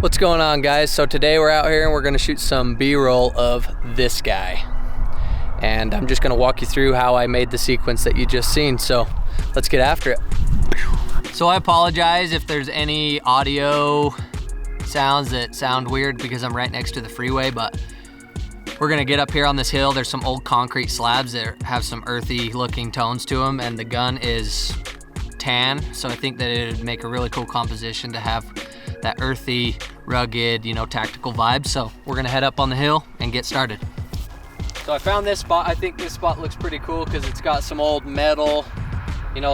What's going on, guys? So today we're out here and we're going to shoot some B-roll of this guy, and I'm just going to walk you through how I made the sequence that you just seen. So let's get after it. So I apologize if there's any audio sounds that sound weird because I'm right next to the freeway, but we're going to get up here on this hill. There's some old concrete slabs that have some earthy looking tones to them, and the gun is tan, so I think that it would make a really cool composition to have that earthy, rugged, tactical vibe. So we're gonna head up on the hill and get started. So I found this spot. I think this spot looks pretty cool because it's got some old metal,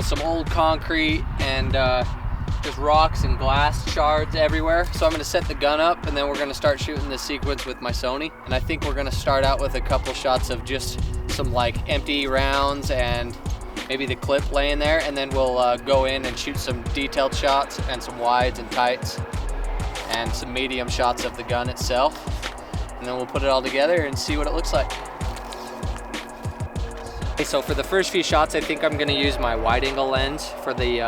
some old concrete, and just rocks and glass shards everywhere. So I'm gonna set the gun up and then we're gonna start shooting this sequence with my Sony. And I think we're gonna start out with a couple shots of just some empty rounds and maybe the clip laying there, and then we'll go in and shoot some detailed shots and some wides and tights and some medium shots of the gun itself, and then we'll put it all together and see what it looks like. Okay, so for the first few shots, I think I'm going to use my wide angle lens for the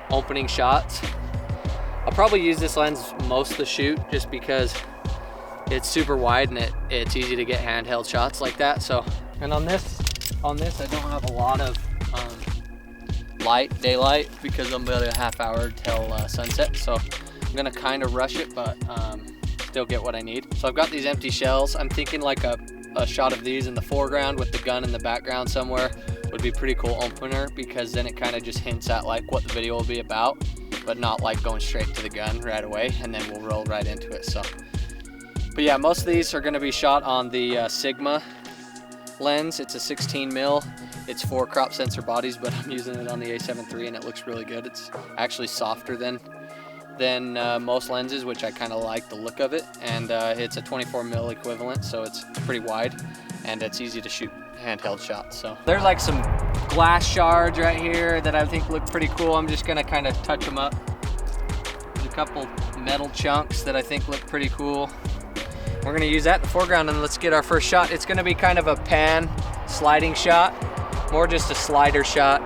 opening shots. I'll probably use this lens most of the shoot just because it's super wide and it's easy to get handheld shots like that. So, and on this I don't have a lot of daylight because I'm about a half hour till sunset, so I'm gonna kind of rush it, but still get what I need. So I've got these empty shells. I'm thinking like a shot of these in the foreground with the gun in the background somewhere would be pretty cool opener, because then it kind of just hints at what the video will be about, but not going straight to the gun right away, and then we'll roll right into it. So, but yeah, most of these are gonna be shot on the Sigma lens. It's a 16 mil. It's 4 crop sensor bodies, but I'm using it on the A7 III and it looks really good. It's actually softer than most lenses, which I kind of like the look of it, and it's a 24 mil equivalent, so it's pretty wide and it's easy to shoot handheld shots. So there's some glass shards right here that I think look pretty cool. I'm just gonna kind of touch them up. There's a couple metal chunks that I think look pretty cool. We're gonna use that in the foreground, and let's get our first shot. It's gonna be kind of a pan sliding shot, more just a slider shot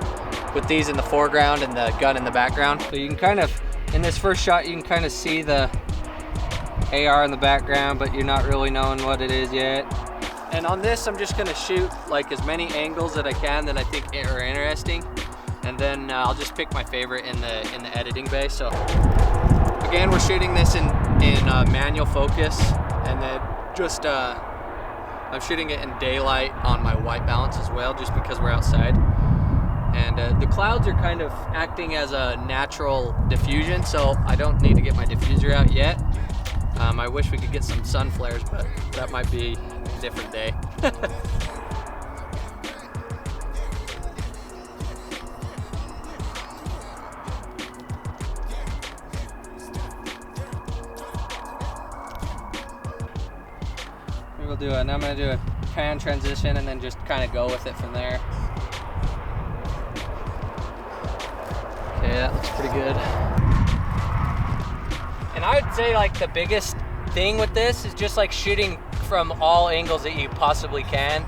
with these in the foreground and the gun in the background. So you can kind of, in this first shot, you can kind of see the AR in the background, but you're not really knowing what it is yet. And on this, I'm just gonna shoot as many angles that I can that I think are interesting, and then I'll just pick my favorite in the editing bay. So again, we're shooting this in manual focus, and then just I'm shooting it in daylight on my white balance as well, just because we're outside. And the clouds are kind of acting as a natural diffusion, so I don't need to get my diffuser out yet. I wish we could get some sun flares, but that might be a different day. And I'm gonna do a pan transition and then just kind of go with it from there. Okay, that looks pretty good. And I would say the biggest thing with this is just shooting from all angles that you possibly can.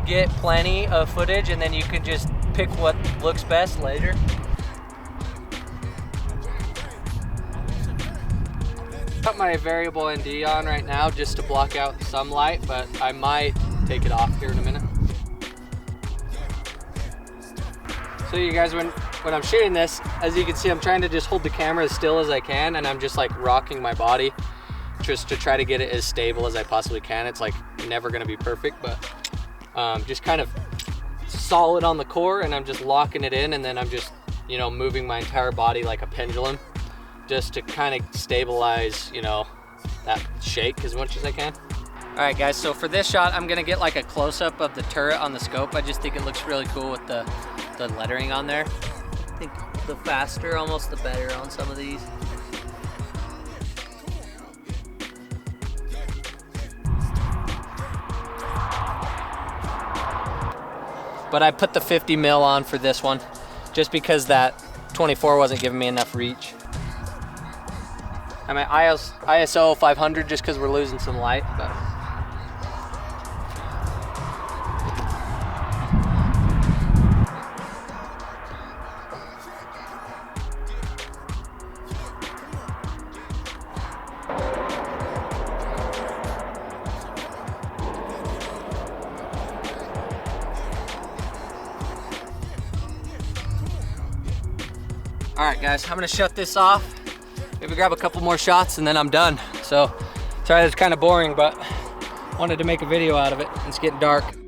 Get plenty of footage, and then you can just pick what looks best later. Got my variable ND on right now just to block out some light, but I might take it off here in a minute. So you guys, when I'm shooting this, as you can see, I'm trying to just hold the camera as still as I can, and I'm just rocking my body just to try to get it as stable as I possibly can. It's never gonna be perfect, but just kind of solid on the core, and I'm just locking it in, and then I'm just moving my entire body like a pendulum, just to kind of stabilize, that shake as much as I can. All right, guys, so for this shot, I'm gonna get a close-up of the turret on the scope. I just think it looks really cool with the lettering on there. I think the faster, almost the better on some of these. But I put the 50 mil on for this one, just because that 24 wasn't giving me enough reach. I mean, ISO 500 just because we're losing some light, but. All right, guys, I'm gonna shut this off. Maybe grab a couple more shots and then I'm done. So, sorry, it's kind of boring, but wanted to make a video out of it. It's getting dark.